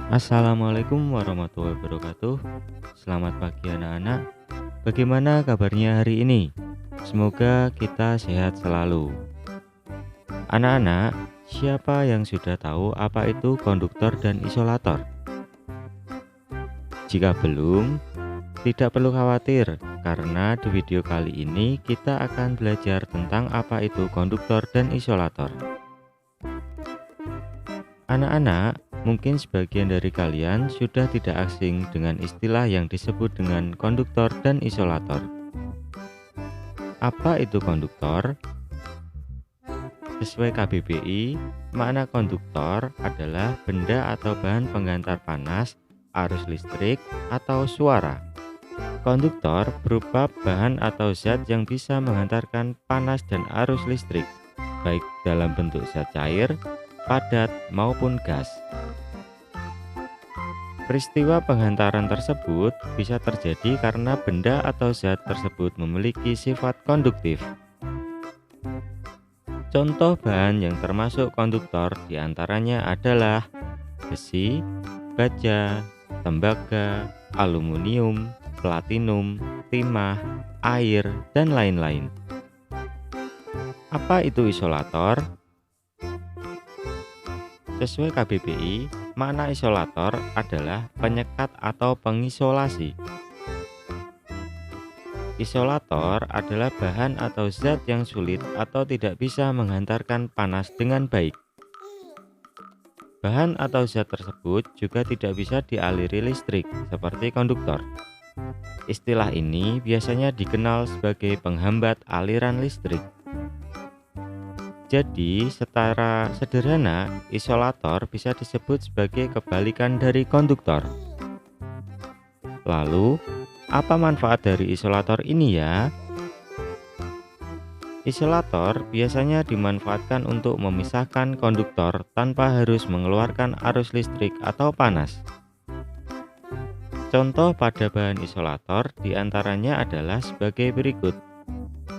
Assalamualaikum warahmatullahi wabarakatuh. Selamat pagi anak-anak. Bagaimana kabarnya hari ini? Semoga kita sehat selalu. Anak-anak, siapa yang sudah tahu apa itu konduktor dan isolator? Jika belum, tidak perlu khawatir karena di video kali ini kita akan belajar tentang apa itu konduktor dan isolator. Anak-anak, mungkin sebagian dari kalian sudah tidak asing dengan istilah yang disebut dengan konduktor dan isolator. Apa itu konduktor? Sesuai KBBI, makna konduktor adalah benda atau bahan penghantar panas, arus listrik, atau suara. Konduktor berupa bahan atau zat yang bisa menghantarkan panas dan arus listrik, baik dalam bentuk zat cair, padat maupun gas. Peristiwa penghantaran tersebut bisa terjadi karena benda atau zat tersebut memiliki sifat konduktif. Contoh bahan yang termasuk konduktor diantaranya adalah besi, baja, tembaga, aluminium, platinum, timah, air, dan lain-lain. Apa itu isolator? Sesuai KBBI, makna isolator adalah penyekat atau pengisolasi. Isolator adalah bahan atau zat yang sulit atau tidak bisa menghantarkan panas dengan baik. Bahan atau zat tersebut juga tidak bisa dialiri listrik seperti konduktor. Istilah ini biasanya dikenal sebagai penghambat aliran listrik. Jadi, secara sederhana, isolator bisa disebut sebagai kebalikan dari konduktor. Lalu, apa manfaat dari isolator ini ya? Isolator biasanya dimanfaatkan untuk memisahkan konduktor tanpa harus mengeluarkan arus listrik atau panas. Contoh pada bahan isolator diantaranya adalah sebagai berikut: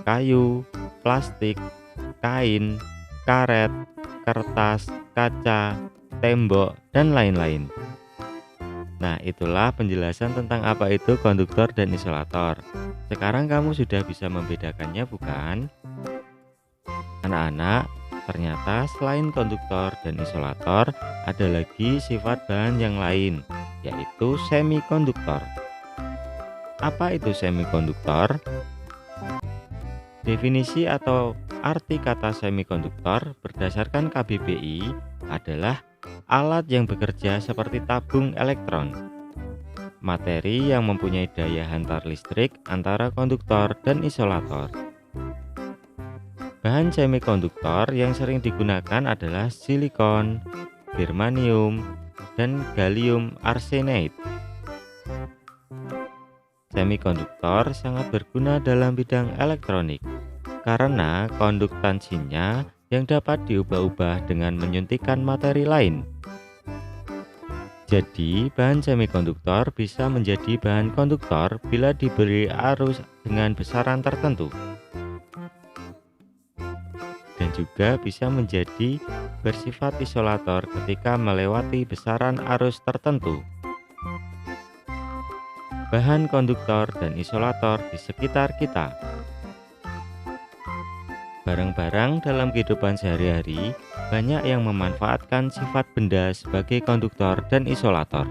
kayu, plastik, kain, karet, kertas, kaca, tembok, dan lain-lain. Nah, itulah penjelasan tentang apa itu konduktor dan isolator. Sekarang kamu sudah bisa membedakannya, bukan? Anak-anak, ternyata selain konduktor dan isolator, ada lagi sifat bahan yang lain, yaitu semikonduktor. Apa itu semikonduktor? Definisi atau arti kata semikonduktor berdasarkan KBBI adalah alat yang bekerja seperti tabung elektron, materi yang mempunyai daya hantar listrik antara konduktor dan isolator. Bahan semikonduktor yang sering digunakan adalah silikon, germanium, dan gallium arsenide. Semikonduktor sangat berguna dalam bidang elektronik karena konduktansinya yang dapat diubah-ubah dengan menyuntikkan materi lain. Jadi, bahan semikonduktor bisa menjadi bahan konduktor bila diberi arus dengan besaran tertentu. Dan juga bisa menjadi bersifat isolator ketika melewati besaran arus tertentu. Bahan konduktor dan isolator di sekitar kita. Barang-barang dalam kehidupan sehari-hari banyak yang memanfaatkan sifat benda sebagai konduktor dan isolator.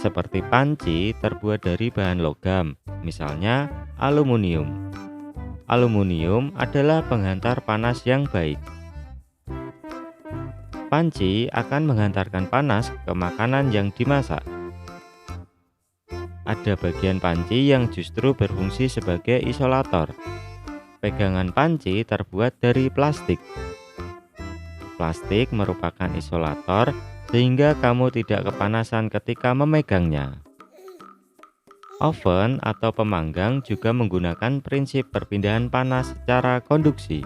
Seperti panci terbuat dari bahan logam, misalnya aluminium. Aluminium adalah penghantar panas yang baik. Panci akan menghantarkan panas ke makanan yang dimasak. Ada bagian panci yang justru berfungsi sebagai isolator. Pegangan panci terbuat dari plastik. Plastik merupakan isolator sehingga kamu tidak kepanasan ketika memegangnya. Oven atau pemanggang juga menggunakan prinsip perpindahan panas secara konduksi.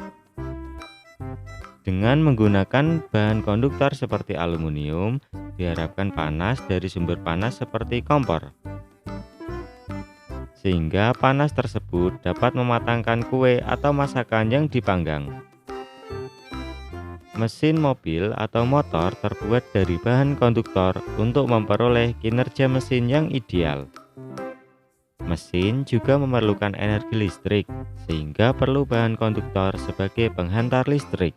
Dengan menggunakan bahan konduktor seperti aluminium, diharapkan panas dari sumber panas seperti kompor, sehingga panas tersebut dapat mematangkan kue atau masakan yang dipanggang. Mesin mobil atau motor terbuat dari bahan konduktor untuk memperoleh kinerja mesin yang ideal. Mesin juga memerlukan energi listrik, sehingga perlu bahan konduktor sebagai penghantar listrik.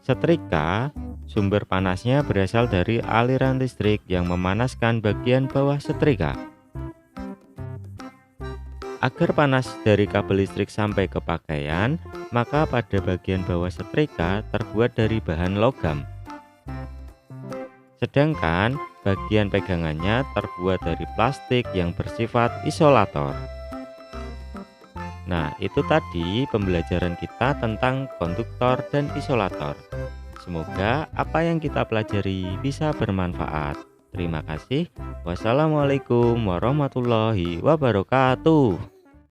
Setrika, sumber panasnya berasal dari aliran listrik yang memanaskan bagian bawah setrika. Agar panas dari kabel listrik sampai ke pakaian, maka pada bagian bawah setrika terbuat dari bahan logam. Sedangkan bagian pegangannya terbuat dari plastik yang bersifat isolator. Nah, itu tadi pembelajaran kita tentang konduktor dan isolator. Semoga apa yang kita pelajari bisa bermanfaat. Terima kasih. Wassalamualaikum warahmatullahi wabarakatuh.